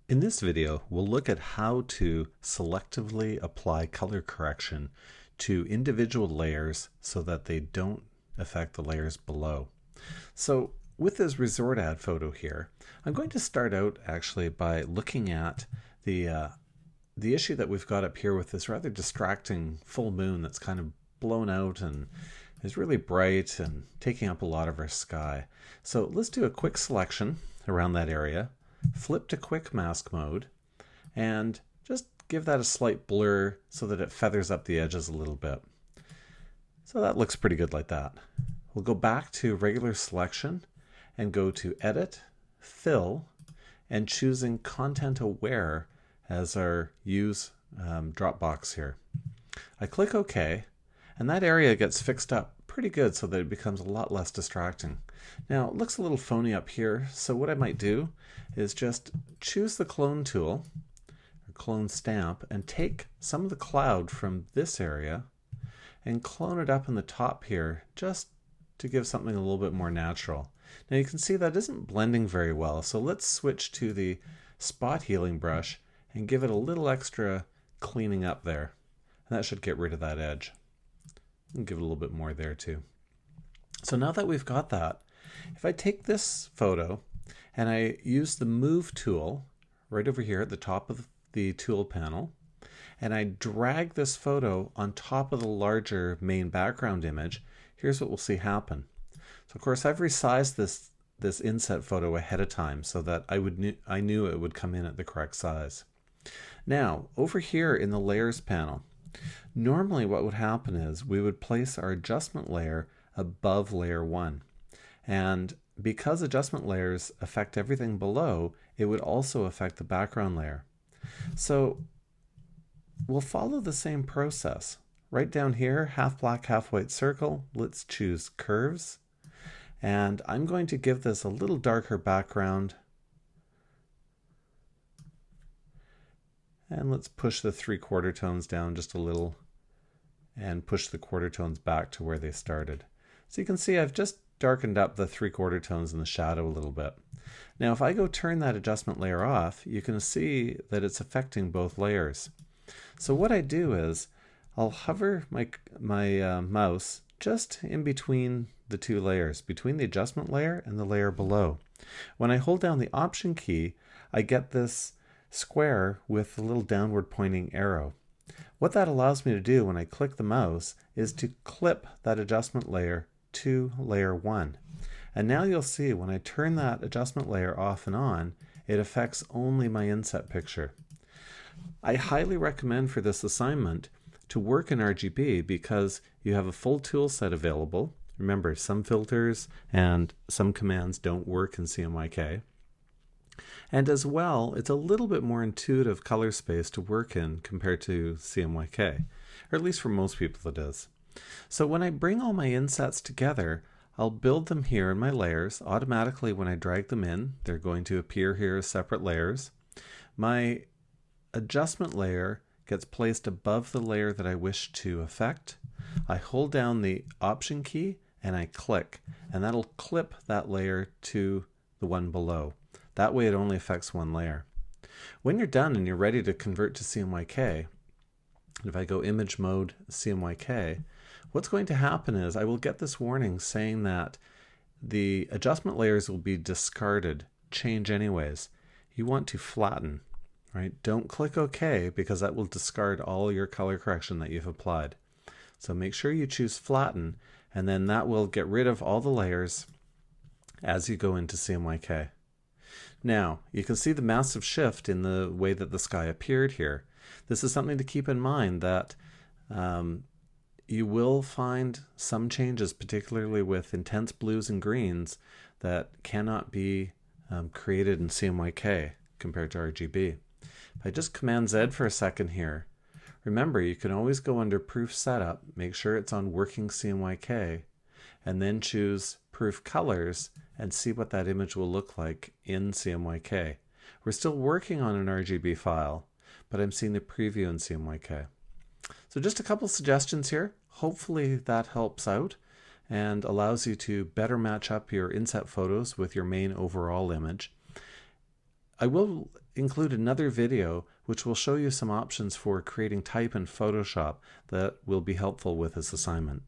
In this video, we'll look at how to selectively apply color correction to individual layers so that they don't affect the layers below. So with this resort ad photo here, I'm going to start out actually by looking at the issue that we've got up here with this rather distracting full moon that's kind of blown out and is really bright and taking up a lot of our sky. So let's do a quick selection around that area, flip to quick mask mode, and just give that a slight blur so that it feathers up the edges a little bit. So that looks pretty good like that. We'll go back to regular selection and go to Edit, Fill, and choosing Content Aware as our Use drop box here. I click OK, and that area gets fixed up pretty good so that it becomes a lot less distracting. Now, it looks a little phony up here, so what I might do is just choose the clone tool, or clone stamp, and take some of the cloud from this area and clone it up in the top here just to give something a little bit more natural. Now you can see that isn't blending very well, so let's switch to the spot healing brush and give it a little extra cleaning up there. And that should get rid of that edge. And give it a little bit more there too. So now that we've got that, if I take this photo and I use the Move tool right over here at the top of the tool panel, and I drag this photo on top of the larger main background image, here's what we'll see happen. So of course I've resized this inset photo ahead of time so that I knew it would come in at the correct size. Now over here in the layers panel, normally what would happen is we would place our adjustment layer above layer 1. And because adjustment layers affect everything below, it would also affect the background layer. So we'll follow the same process. Right down here, half black, half white circle, let's choose curves. And I'm going to give this a little darker background. And let's push the 3/4 tones down just a little and push the quarter tones back to where they started. So you can see I've just darkened up the 3/4 tones in the shadow a little bit. Now if I go turn that adjustment layer off, you can see that it's affecting both layers. So what I do is I'll hover my mouse just in between the two layers, between the adjustment layer and the layer below. When I hold down the Option key, I get this square with a little downward pointing arrow. What that allows me to do when I click the mouse is to clip that adjustment layer to layer 1. And now you'll see when I turn that adjustment layer off and on, it affects only my inset picture. I highly recommend for this assignment to work in RGB because you have a full tool set available. Remember, some filters and some commands don't work in CMYK. And as well, it's a little bit more intuitive color space to work in compared to CMYK, or at least for most people it is. So when I bring all my insets together, I'll build them here in my layers. Automatically when I drag them in, they're going to appear here as separate layers. My adjustment layer gets placed above the layer that I wish to affect. I hold down the Option key and I click, and that'll clip that layer to the one below. That way it only affects one layer. When you're done and you're ready to convert to CMYK, if I go Image Mode, CMYK, what's going to happen is I will get this warning saying that the adjustment layers will be discarded, change anyways. You want to flatten, right? Don't click OK because that will discard all your color correction that you've applied. So make sure you choose flatten, and then that will get rid of all the layers as you go into CMYK. Now, you can see the massive shift in the way that the sky appeared here. This is something to keep in mind that you will find some changes, particularly with intense blues and greens, that cannot be created in CMYK compared to RGB. If I just Command Z for a second here, remember you can always go under Proof Setup, make sure it's on Working CMYK, and then choose Proof Colors and see what that image will look like in CMYK. We're still working on an RGB file, but I'm seeing the preview in CMYK. So just a couple suggestions here. Hopefully that helps out and allows you to better match up your inset photos with your main overall image. I will include another video which will show you some options for creating type in Photoshop that will be helpful with this assignment.